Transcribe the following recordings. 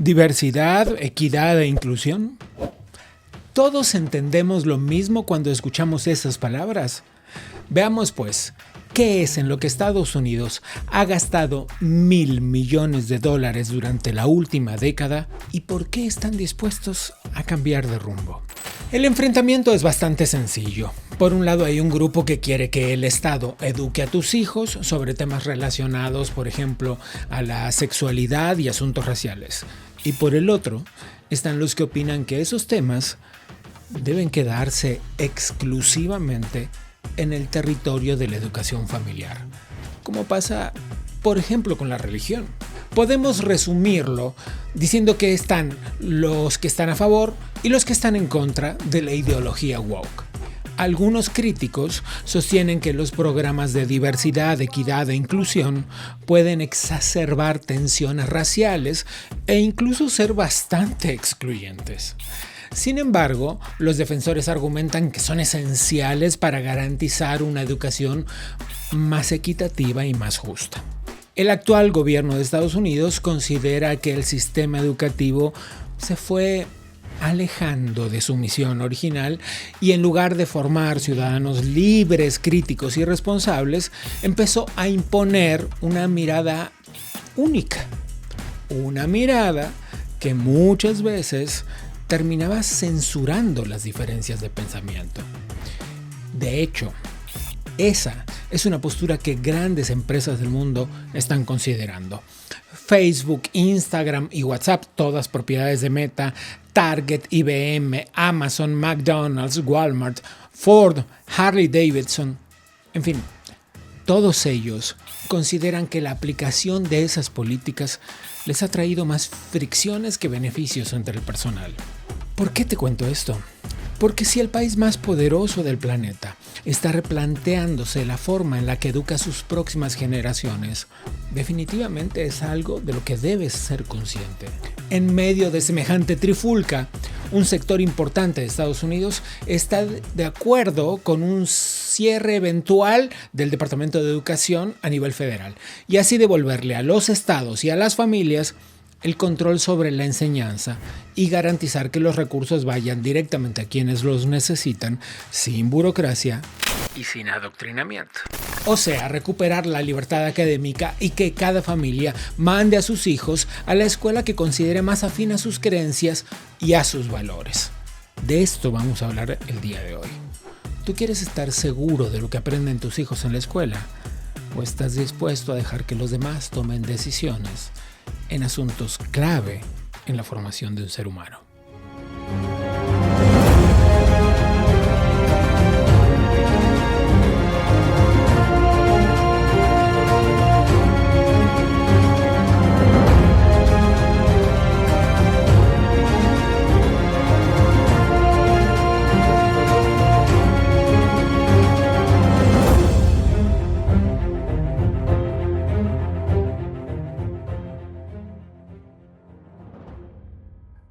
Diversidad, equidad e inclusión. Todos entendemos lo mismo cuando escuchamos esas palabras. Veamos pues, ¿qué es en lo que Estados Unidos ha gastado $1.000 millones durante la última década y por qué están dispuestos a cambiar de rumbo? El enfrentamiento es bastante sencillo. Por un lado hay un grupo que quiere que el Estado eduque a tus hijos sobre temas relacionados, por ejemplo, a la sexualidad y asuntos raciales. Y por el otro están los que opinan que esos temas deben quedarse exclusivamente en el territorio de la educación familiar, como pasa, por ejemplo, con la religión. Podemos resumirlo diciendo que están los que están a favor y los que están en contra de la ideología woke. Algunos críticos sostienen que los programas de diversidad, equidad e inclusión pueden exacerbar tensiones raciales e incluso ser bastante excluyentes. Sin embargo, los defensores argumentan que son esenciales para garantizar una educación más equitativa y más justa. El actual gobierno de Estados Unidos considera que el sistema educativo se fue alejando de su misión original y en lugar de formar ciudadanos libres, críticos y responsables, empezó a imponer una mirada única. Una mirada que muchas veces terminaba censurando las diferencias de pensamiento. De hecho, esa es una postura que grandes empresas del mundo están considerando. Facebook, Instagram y WhatsApp, todas propiedades de Meta, Target, IBM, Amazon, McDonald's, Walmart, Ford, Harley Davidson, en fin, todos ellos consideran que la aplicación de esas políticas les ha traído más fricciones que beneficios entre el personal. ¿Por qué te cuento esto? Porque si el país más poderoso del planeta está replanteándose la forma en la que educa a sus próximas generaciones, definitivamente es algo de lo que debes ser consciente. En medio de semejante trifulca, un sector importante de Estados Unidos está de acuerdo con un cierre eventual del Departamento de Educación a nivel federal y así devolverle a los estados y a las familias el control sobre la enseñanza y garantizar que los recursos vayan directamente a quienes los necesitan, sin burocracia y sin adoctrinamiento. O sea, recuperar la libertad académica y que cada familia mande a sus hijos a la escuela que considere más afín a sus creencias y a sus valores. De esto vamos a hablar el día de hoy. ¿Tú quieres estar seguro de lo que aprenden tus hijos en la escuela? ¿O estás dispuesto a dejar que los demás tomen decisiones en asuntos clave en la formación de un ser humano?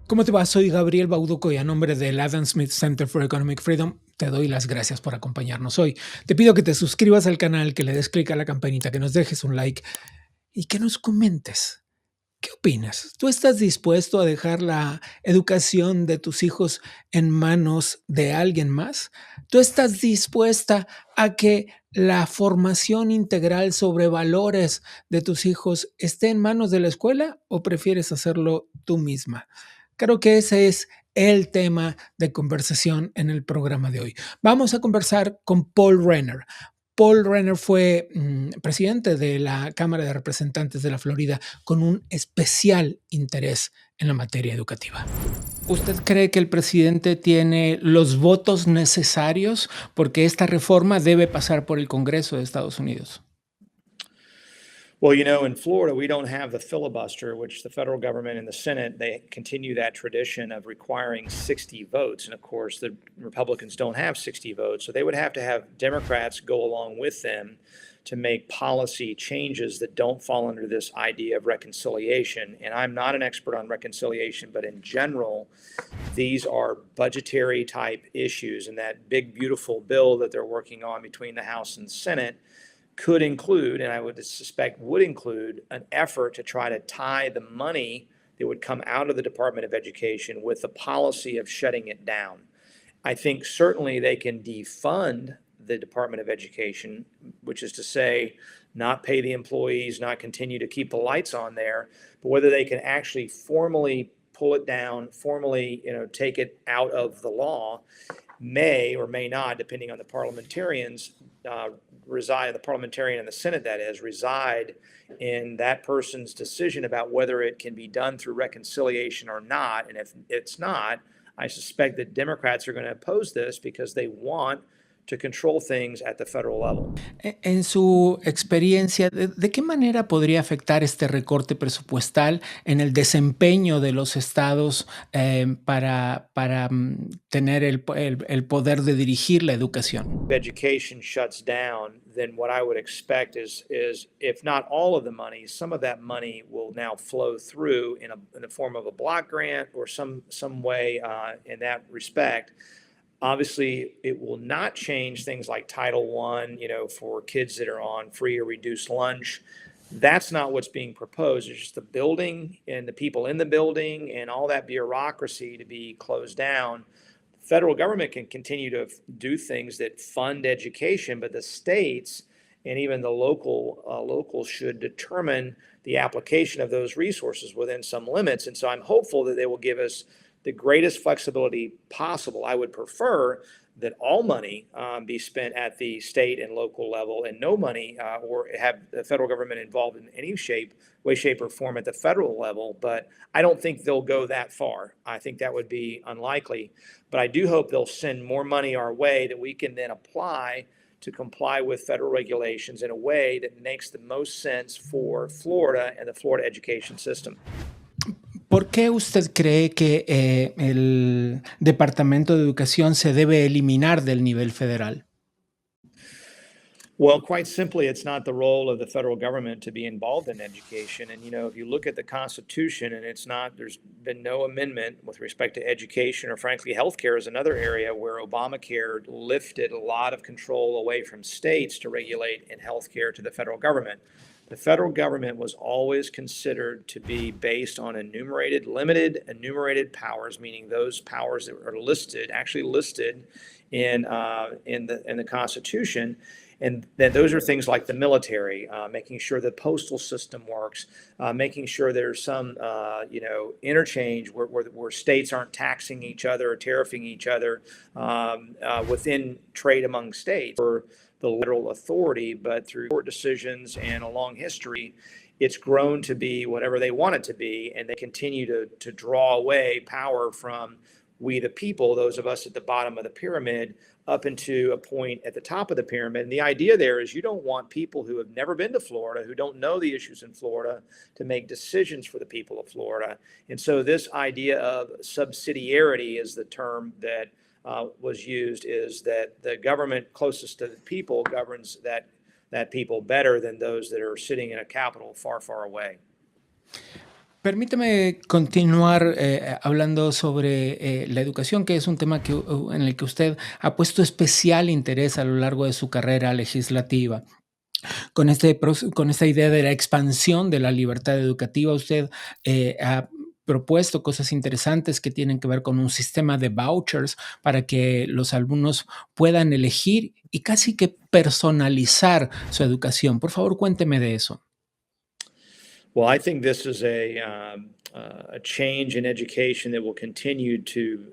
¿Cómo te va? Soy Gabriel Bauduco y a nombre del Adam Smith Center for Economic Freedom te doy las gracias por acompañarnos hoy. Te pido que te suscribas al canal, que le des clic a la campanita, que nos dejes un like y que nos comentes. ¿Qué opinas? ¿Tú estás dispuesto a dejar la educación de tus hijos en manos de alguien más? ¿Tú estás dispuesta a que la formación integral sobre valores de tus hijos esté en manos de la escuela o prefieres hacerlo tú misma? Creo que ese es el tema de conversación en el programa de hoy. Vamos a conversar con Paul Renner. Paul Renner fue presidente de la Cámara de Representantes de la Florida con un especial interés en la materia educativa. ¿Usted cree que el presidente tiene los votos necesarios porque esta reforma debe pasar por el Congreso de Estados Unidos? Well, in Florida, we don't have the filibuster, which the federal government and the Senate, they continue that tradition of requiring 60 votes. And of course, the Republicans don't have 60 votes. So they would have to have Democrats go along with them to make policy changes that don't fall under this idea of reconciliation. And I'm not an expert on reconciliation, but in general, these are budgetary type issues. And that big, beautiful bill that they're working on between the House and Senate could include, and I would suspect would include, an effort to try to tie the money that would come out of the Department of Education with the policy of shutting it down. I think certainly they can defund the Department of Education, which is to say, not pay the employees, not continue to keep the lights on there, but whether they can actually formally pull it down, formally, take it out of the law, may or may not, depending on the parliamentarians, the parliamentarian in the Senate, that is, reside in that person's decision about whether it can be done through reconciliation or not. And if it's not, I suspect that Democrats are going to oppose this because they want to control things at the federal level. En su experiencia, ¿de qué manera podría afectar este recorte presupuestal en el desempeño de los estados para tener el poder de dirigir la educación? If education shuts down, then what I would expect is if not all of the money, some of that money will now flow through in the form of a block grant or some way in that respect. Obviously, it will not change things like Title I, for kids that are on free or reduced lunch. That's not what's being proposed. It's just the building and the people in the building and all that bureaucracy to be closed down. The federal government can continue to do things that fund education, but the states and even the locals should determine the application of those resources within some limits. And so I'm hopeful that they will give us the greatest flexibility possible. I would prefer that all money be spent at the state and local level and no money or have the federal government involved in any way, shape, or form at the federal level. But I don't think they'll go that far. I think that would be unlikely. But I do hope they'll send more money our way that we can then apply to comply with federal regulations in a way that makes the most sense for Florida and the Florida education system. ¿Por qué usted cree que el Departamento de Educación se debe eliminar del nivel federal? Well, quite simply, it's not the role of the federal government to be involved in education. And, if you look at the Constitution, and there's been no amendment with respect to education, or frankly, healthcare is another area where Obamacare lifted a lot of control away from states to regulate in healthcare to the federal government. The federal government was always considered to be based on limited enumerated powers, meaning those powers that are actually listed in the Constitution. And then those are things like the military, making sure the postal system works, making sure there's some, interchange where states aren't taxing each other or tariffing each other within trade among states. For the federal authority, but through court decisions and a long history, it's grown to be whatever they want it to be, and they continue to draw away power from we the people, those of us at the bottom of the pyramid, up into a point at the top of the pyramid. And the idea there is you don't want people who have never been to Florida, who don't know the issues in Florida, to make decisions for the people of Florida. And so this idea of subsidiarity is the term that was used, is that the government closest to the people governs that people better than those that are sitting in a capital far, far away. Permítame continuar hablando sobre la educación, que es un tema en el que usted ha puesto especial interés a lo largo de su carrera legislativa. Con esta idea de la expansión de la libertad educativa, usted ha propuesto cosas interesantes que tienen que ver con un sistema de vouchers para que los alumnos puedan elegir y casi que personalizar su educación. Por favor, cuénteme de eso. Well, I think this is a change in education that will continue to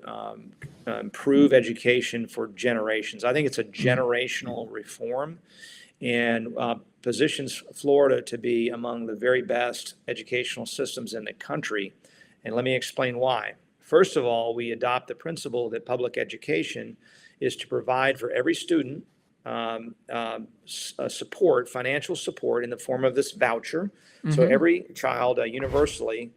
improve education for generations. I think it's a generational reform and positions Florida to be among the very best educational systems in the country. And let me explain why. First of all, we adopt the principle that public education is to provide for every student financial support in the form of this voucher. Mm-hmm. So every child universally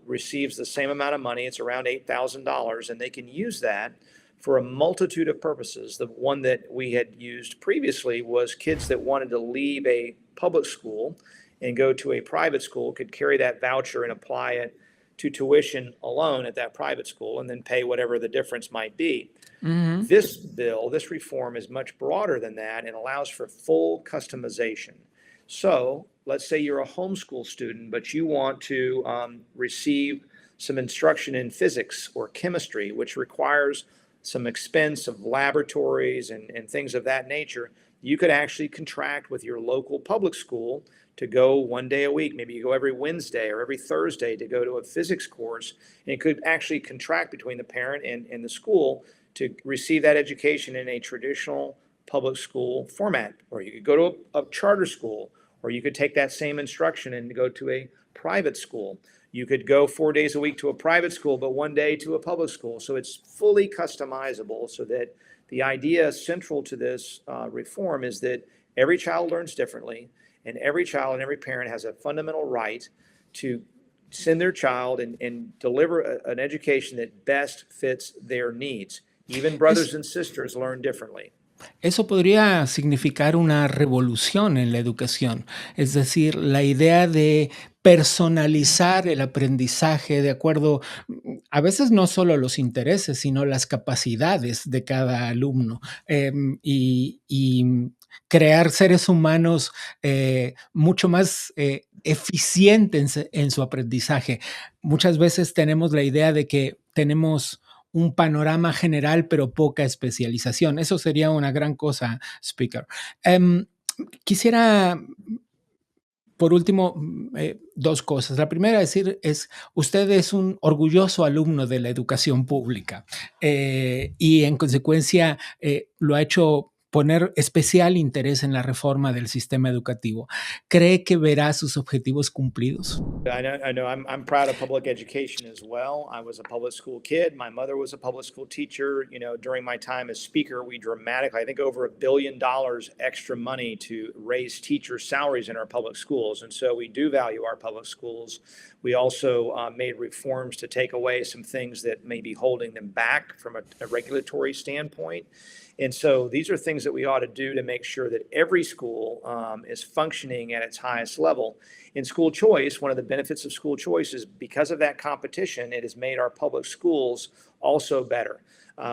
receives the same amount of money. It's around $8,000, and they can use that for a multitude of purposes. The one that we had used previously was kids that wanted to leave a public school and go to a private school could carry that voucher and apply it to tuition alone at that private school and then pay whatever the difference might be. Mm-hmm. This reform is much broader than that and allows for full customization. So let's say you're a homeschool student, but you want to receive some instruction in physics or chemistry, which requires some expense of laboratories and things of that nature. You could actually contract with your local public school to go one day a week. Maybe you go every Wednesday or every Thursday to go to a physics course. And it could actually contract between the parent and the school to receive that education in a traditional public school format. Or you could go to a charter school, or you could take that same instruction and go to a private school. You could go 4 days a week to a private school, but one day to a public school. So it's fully customizable, so that the idea central to this reform is that every child learns differently, and every child and every parent has a fundamental right to send their child and deliver an education that best fits their needs. Even brothers and sisters learn differently. Eso podría significar una revolución en la educación, es decir, la idea de personalizar el aprendizaje de acuerdo, a veces no solo los intereses, sino las capacidades de cada alumno, y crear seres humanos mucho más eficientes en su aprendizaje. Muchas veces tenemos la idea de que tenemos un panorama general, pero poca especialización. Eso sería una gran cosa, Speaker. Quisiera, por último, dos cosas. La primera decir es, usted es un orgulloso alumno de la educación pública y en consecuencia lo ha hecho poner especial interés en la reforma del sistema educativo. ¿Cree que verá sus objetivos cumplidos? I know. I'm proud of public education as well. I was a public school kid. My mother was a public school teacher. You know, during my time as speaker, we dramatically, I think over $1 billion extra money to raise teachers' salaries in our public schools. And so we do value our public schools. We also made reforms to take away some things that may be holding them back from a regulatory standpoint. And so these are things that we ought to do to make sure that every school is functioning at its highest level. In school choice, one of the benefits of school choice is because of that competition, it has made our public schools also better.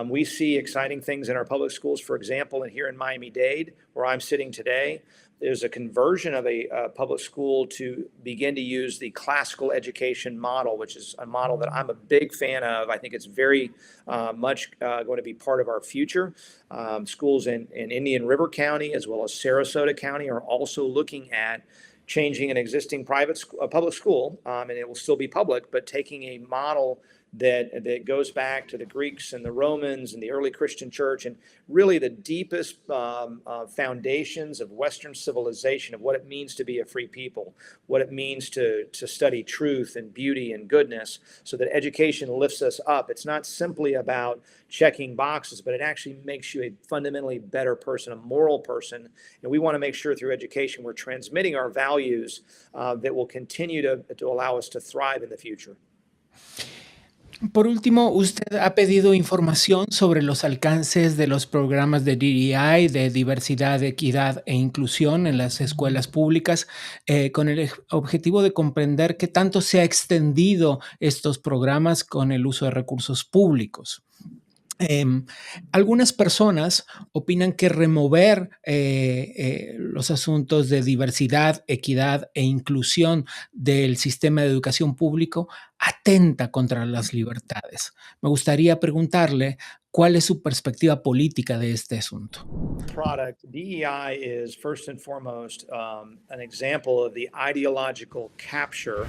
We see exciting things in our public schools. For example, here in Miami-Dade, where I'm sitting today, there's a conversion of a public school to begin to use the classical education model, which is a model that I'm a big fan of. I think it's very much going to be part of our future. Schools in Indian River County as well as Sarasota County are also looking at changing an existing public school, and it will still be public, but taking a model that goes back to the Greeks and the Romans and the early Christian church, and really the deepest foundations of Western civilization, of what it means to be a free people, what it means to study truth and beauty and goodness, so that education lifts us up. It's not simply about checking boxes, but it actually makes you a fundamentally better person, a moral person. And we want to make sure through education we're transmitting our values that will continue to allow us to thrive in the future. Por último, usted ha pedido información sobre los alcances de los programas de DEI, de diversidad, equidad e inclusión en las escuelas públicas, con el objetivo de comprender qué tanto se ha extendido estos programas con el uso de recursos públicos. Algunas personas opinan que remover los asuntos de diversidad, equidad e inclusión del sistema de educación público atenta contra las libertades. Me gustaría preguntarle cuál es su perspectiva política de este asunto. Product, DEI is first and foremost an example of the ideological capture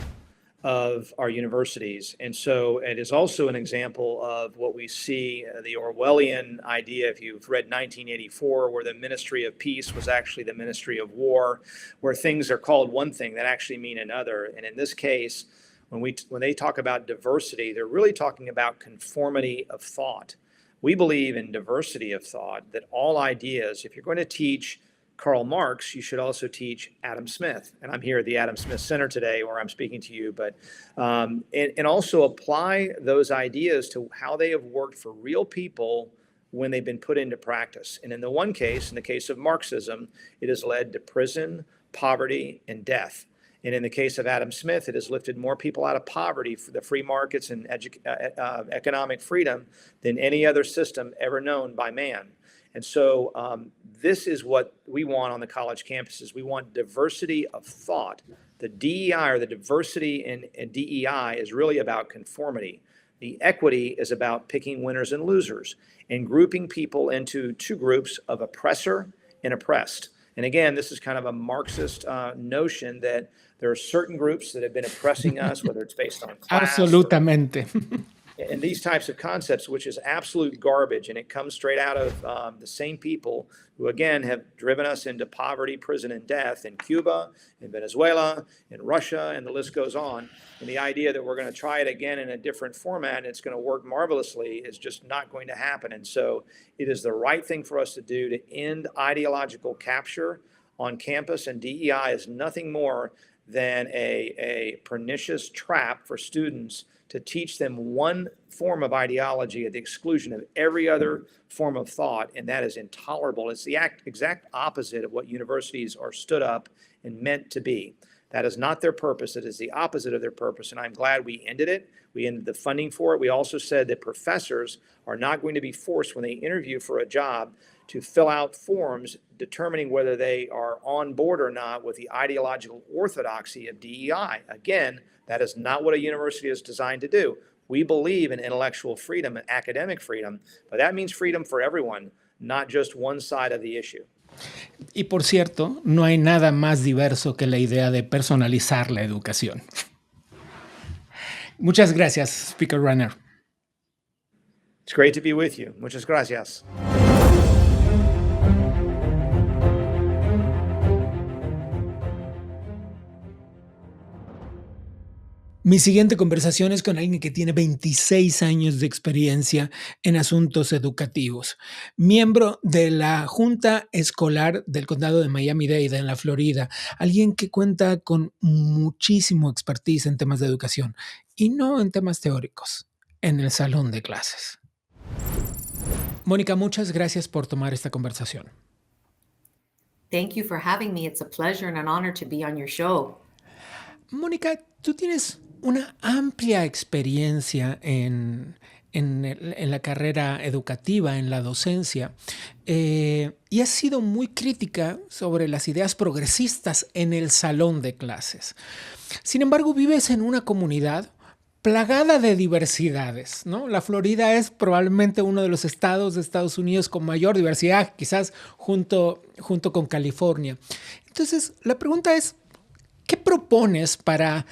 of our universities. And so it is also an example of what we see, the Orwellian idea, if you've read 1984, where the Ministry of Peace was actually the Ministry of War, where things are called one thing that actually mean another. And in this case, when they talk about diversity, they're really talking about conformity of thought. We believe in diversity of thought, that all ideas, if you're going to teach Karl Marx, you should also teach Adam Smith. And I'm here at the Adam Smith Center today where I'm speaking to you, but and also apply those ideas to how they have worked for real people when they've been put into practice. And in the one case, in the case of Marxism, it has led to prison, poverty, and death. And in the case of Adam Smith, it has lifted more people out of poverty for the free markets and economic freedom than any other system ever known by man. And so this is what we want on the college campuses. We want diversity of thought. The DEI, or the diversity in DEI, is really about conformity. The equity is about picking winners and losers and grouping people into two groups of oppressor and oppressed. And again, this is kind of a Marxist notion that there are certain groups that have been oppressing us, whether it's based on class Absolutamente. and these types of concepts, which is absolute garbage. And it comes straight out of the same people who, again, have driven us into poverty, prison, and death in Cuba, in Venezuela, in Russia, and the list goes on. And the idea that we're going to try it again in a different format and it's going to work marvelously is just not going to happen. And so it is the right thing for us to do to end ideological capture on campus. And DEI is nothing more than a pernicious trap for students to teach them one form of ideology at the exclusion of every other form of thought, and that is intolerable. It's the exact opposite of what universities are stood up and meant to be. That is not their purpose. It is the opposite of their purpose, and I'm glad we ended it. We ended the funding for it. We also said that professors are not going to be forced when they interview for a job to fill out forms determining whether they are on board or not with the ideological orthodoxy of DEI. Again, that is not what a university is designed to do. We believe in intellectual freedom and academic freedom, but that means freedom for everyone, not just one side of the issue. Y por cierto, no hay nada más diverso que la idea de personalizar la educación. Muchas gracias, Speaker Runner. It's great to be with you. Muchas gracias. Mi siguiente conversación es con alguien que tiene 26 años de experiencia en asuntos educativos, miembro de la Junta Escolar del Condado de Miami-Dade en la Florida, alguien que cuenta con muchísimo expertise en temas de educación y no en temas teóricos, en el salón de clases. Mónica, muchas gracias por tomar esta conversación. Thank you for having me. It's a pleasure and an honor to be on your show. Mónica, tú tienes una amplia experiencia en la carrera educativa, en la docencia, y has sido muy crítica sobre las ideas progresistas en el salón de clases. Sin embargo, vives en una comunidad plagada de diversidades, ¿no? La Florida es probablemente uno de los estados de Estados Unidos con mayor diversidad, quizás junto con California. Entonces, la pregunta es, ¿qué propones para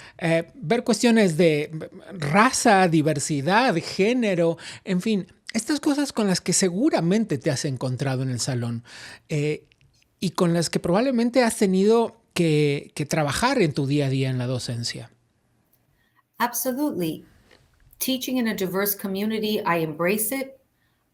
ver cuestiones de raza, diversidad, género, en fin, estas cosas con las que seguramente te has encontrado en el salón y con las que probablemente has tenido que trabajar en tu día a día en la docencia? Absolutely. Teaching in a diverse community, I embrace it.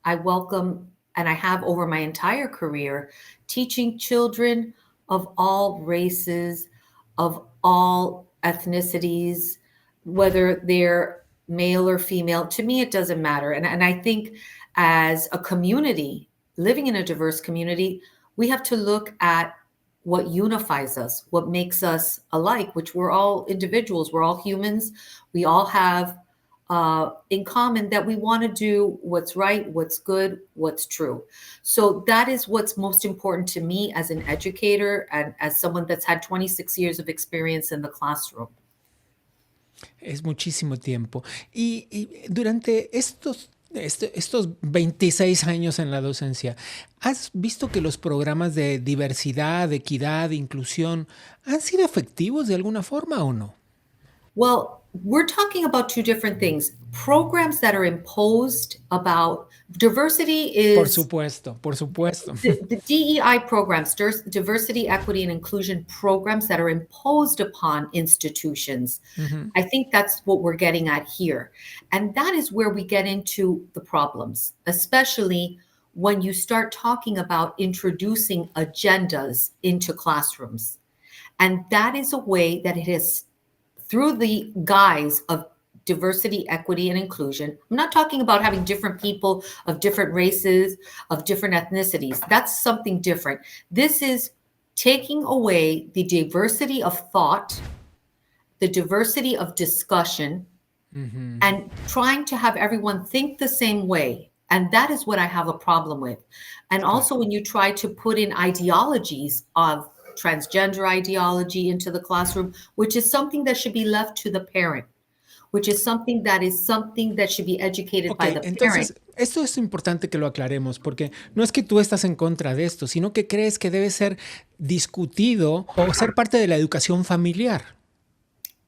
I welcome, and I have over my entire career, teaching children of all races, of all ethnicities, whether they're male or female. To me, it doesn't matter. And I think as a community, living in a diverse community, we have to look at what unifies us, what makes us alike, which we're all individuals, we're all humans. We all have in common that we want to do what's right, what's good, what's true. So that is what's most important to me as an educator and as someone that's had 26 years of experience in the classroom. Es muchísimo tiempo. Y durante estos 26 años en la docencia, ¿has visto que los programas de diversidad, equidad, inclusión han sido efectivos de alguna forma o no? Well, we're talking about two different things. Programs that are imposed about diversity is... Por supuesto. The DEI programs, diversity, equity, and inclusion programs that are imposed upon institutions. Mm-hmm. I think that's what we're getting at here. And that is where we get into the problems, especially when you start talking about introducing agendas into classrooms. And that is a way that it has, through the guise of diversity, equity, and inclusion. I'm not talking about having different people of different races, of different ethnicities. That's something different. This is taking away the diversity of thought, the diversity of discussion, mm-hmm. and trying to have everyone think the same way And that is what I have a problem with. And also when you try to put in ideologies of transgender ideology into the classroom, which is something that should be left to the parent, which is something that should be educated Ok, by the parent. entonces esto es importante que lo aclaremos porque no es que tú estás en contra de esto, sino que crees que debe ser discutido o ser parte de la educación familiar.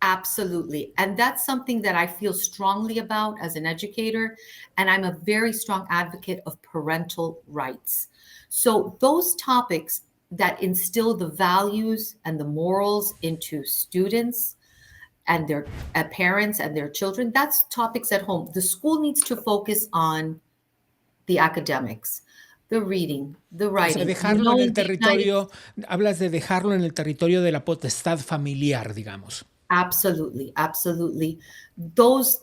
Absolutely. And that's something that I feel strongly about as an educator. And I'm a very strong advocate of parental rights. So those topics that instill the values and the morals into students and their parents and their children, that's topics at home. The school needs to focus on the academics, the reading, the O writing. sea, dejarlo en knowing el the United territorio, hablas de dejarlo en el territorio de la potestad familiar, digamos. Absolutely, absolutely. Those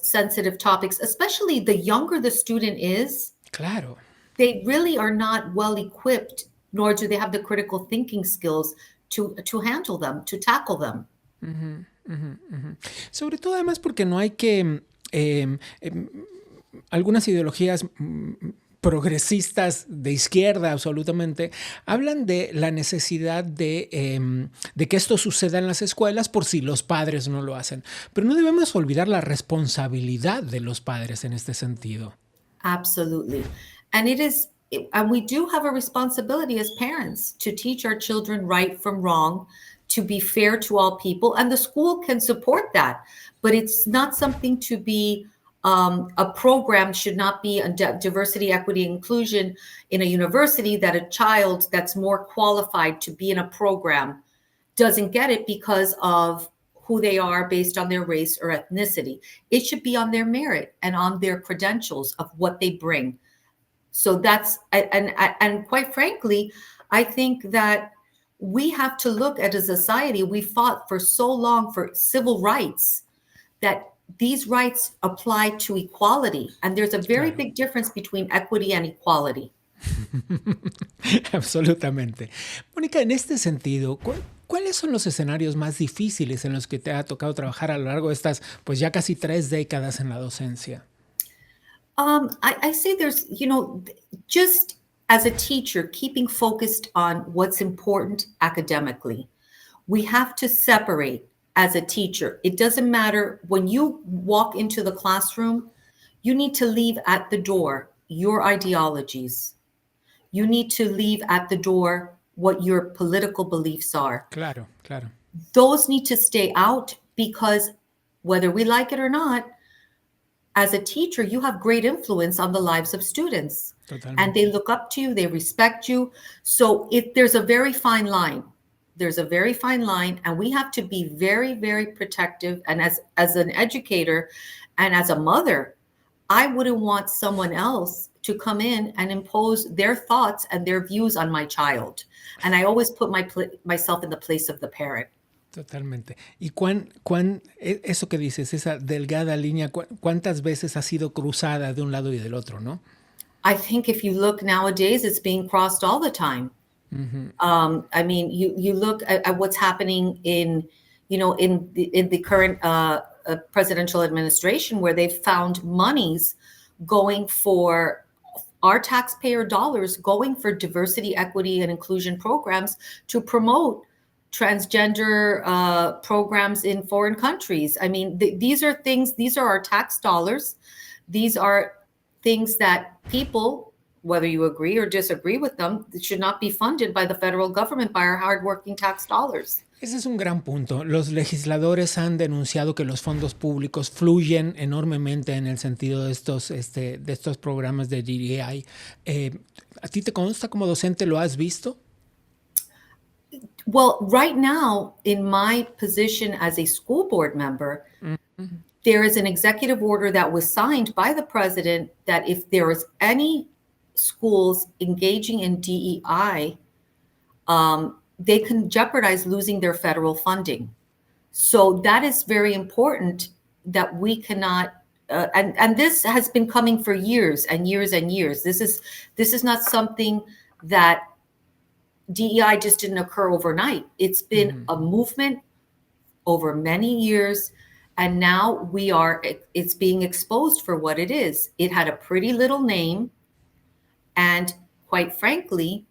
sensitive topics, especially the younger the student is, Claro. they really are not well equipped, nor do they have the critical thinking skills to handle them, to tackle them. Sobre todo además porque no hay que... algunas ideologías progresistas de izquierda absolutamente hablan de la necesidad de que esto suceda en las escuelas por si los padres no lo hacen. Pero no debemos olvidar la responsabilidad de los padres en este sentido. Absolutely. And we do have a responsibility as parents to teach our children right from wrong, to be fair to all people, and the school can support that. But it's not something to be a program should not be a diversity, equity, inclusion in a university that a child that's more qualified to be in a program doesn't get it because of who they are based on their race or ethnicity. It should be on their merit and on their credentials of what they bring. So that's, and quite frankly, I think that we have to look at a society, we fought for so long for civil rights, that these rights apply to equality. And there's a very big difference between equity and equality. Absolutamente. Mónica, en este sentido, ¿cuáles son los escenarios más difíciles en los que te ha tocado trabajar a lo largo de estas, pues ya casi 3 décadas en la docencia? I say there's, just as a teacher, keeping focused on what's important academically. We have to separate as a teacher. It doesn't matter when you walk into the classroom, you need to leave at the door your ideologies. You need to leave at the door what your political beliefs are. Claro, claro. Those need to stay out because whether we like it or not, as a teacher, you have great influence on the lives of students. Totalmente. And they look up to you, they respect you. So there's a very fine line. There's a very fine line, and we have to be very, very protective. And as an educator and as a mother, I wouldn't want someone else to come in and impose their thoughts and their views on my child. And I always put myself in the place of the parent. Totalmente. ¿Y eso que dices, esa delgada línea, cuántas veces ha sido cruzada de un lado y del otro, no? I think if you look nowadays, it's being crossed all the time. Mm-hmm. I mean, you look at what's happening in the current presidential administration, where they've found monies going for our taxpayer dollars, going for diversity, equity, and inclusion programs to promote transgender programs in foreign countries. I mean, these are our tax dollars. These are things that people, whether you agree or disagree with them, should not be funded by the federal government, by our hardworking tax dollars. Ese es un gran punto. Los legisladores han denunciado que los fondos públicos fluyen enormemente en el sentido de estos programas de DEI. ¿A ti te consta como docente? ¿Lo has visto? Well, right now, in my position as a school board member, there is an executive order that was signed by the president that if there is any schools engaging in DEI, they can jeopardize losing their federal funding. So that is very important that we cannot, and this has been coming for years and years and years. This is not something that DEI just didn't occur overnight. It's been a movement over many years, And now it's being exposed for what it is. It had a pretty little name. And quite frankly,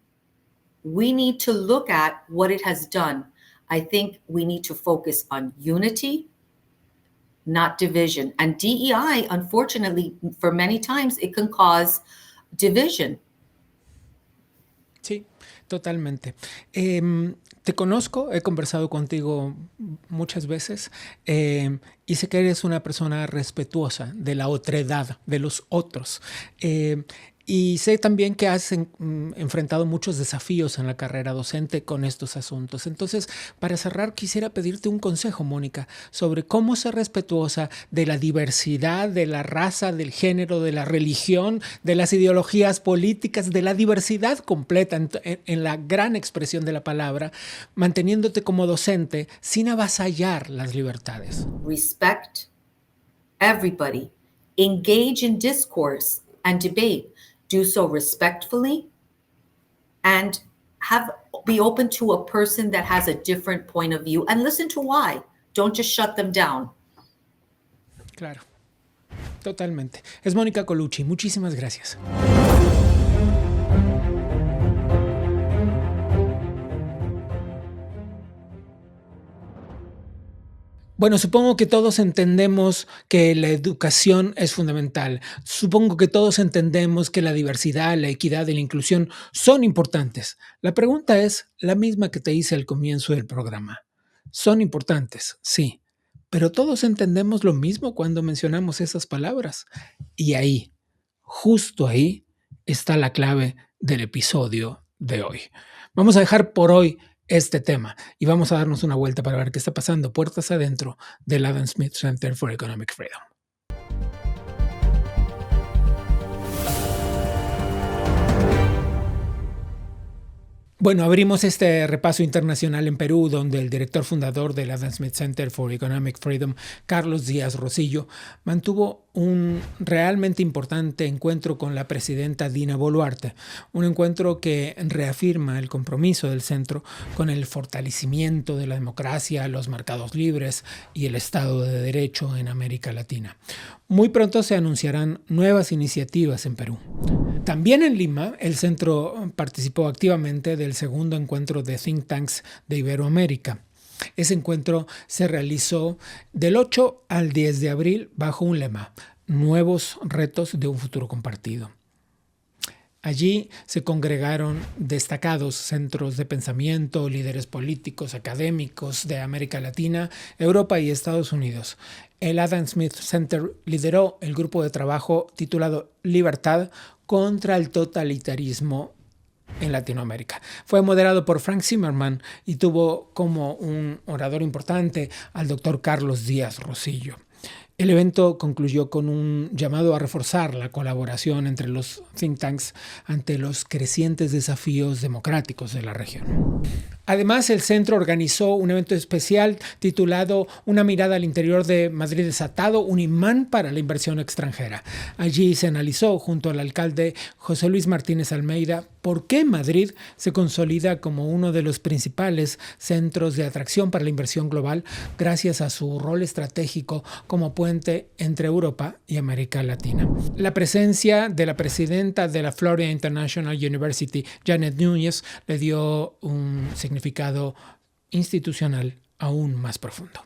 we need to look at what it has done. I think we need to focus on unity, not division. And DEI, unfortunately, for many times, it can cause division. Sí, totalmente. Te conozco, he conversado contigo muchas veces y sé que eres una persona respetuosa de la otredad, de los otros. Y sé también que has enfrentado muchos desafíos en la carrera docente con estos asuntos. Entonces, para cerrar, quisiera pedirte un consejo, Mónica, sobre cómo ser respetuosa de la diversidad, de la raza, del género, de la religión, de las ideologías políticas, de la diversidad completa en la gran expresión de la palabra, manteniéndote como docente sin avasallar las libertades. Respect everybody. Engage in discourse and debate. Do so respectfully and be open to a person that has a different point of view and listen to why. Don't just shut them down. Claro, totalmente. Es Mónica Colucci. Muchísimas gracias. Bueno, supongo que todos entendemos que la educación es fundamental. Supongo que todos entendemos que la diversidad, la equidad y la inclusión son importantes. La pregunta es la misma que te hice al comienzo del programa. Son importantes, sí, pero todos entendemos lo mismo cuando mencionamos esas palabras. Y ahí, justo ahí, está la clave del episodio de hoy. Vamos a dejar por hoy este tema y vamos a darnos una vuelta para ver qué está pasando puertas adentro del Adam Smith Center for Economic Freedom. Bueno, abrimos este repaso internacional en Perú, donde el director fundador del Adam Smith Center for Economic Freedom, Carlos Díaz Rosillo, mantuvo un realmente importante encuentro con la presidenta Dina Boluarte, un encuentro que reafirma el compromiso del centro con el fortalecimiento de la democracia, los mercados libres y el Estado de Derecho en América Latina. Muy pronto se anunciarán nuevas iniciativas en Perú. También en Lima, el centro participó activamente del segundo encuentro de think tanks de Iberoamérica. Ese encuentro se realizó del 8 al 10 de abril bajo un lema: Nuevos retos de un futuro compartido. Allí se congregaron destacados centros de pensamiento, líderes políticos, académicos de América Latina, Europa y Estados Unidos. El Adam Smith Center lideró el grupo de trabajo titulado Libertad contra el totalitarismo en Latinoamérica. Fue moderado por Frank Zimmerman y tuvo como un orador importante al doctor Carlos Díaz Rosillo. El evento concluyó con un llamado a reforzar la colaboración entre los think tanks ante los crecientes desafíos democráticos de la región. Además, el centro organizó un evento especial titulado Una mirada al interior de Madrid desatado, un imán para la inversión extranjera. Allí se analizó, junto al alcalde José Luis Martínez Almeida, por qué Madrid se consolida como uno de los principales centros de atracción para la inversión global gracias a su rol estratégico como puente entre Europa y América Latina. La presencia de la presidenta de la Florida International University, Janet Núñez, le dio un significado institucional aún más profundo.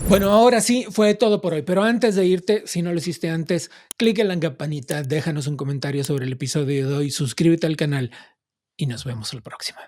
Bueno, ahora sí, fue todo por hoy, pero antes de irte, si no lo hiciste antes, clic en la campanita, déjanos un comentario sobre el episodio de hoy, suscríbete al canal y nos vemos la próxima.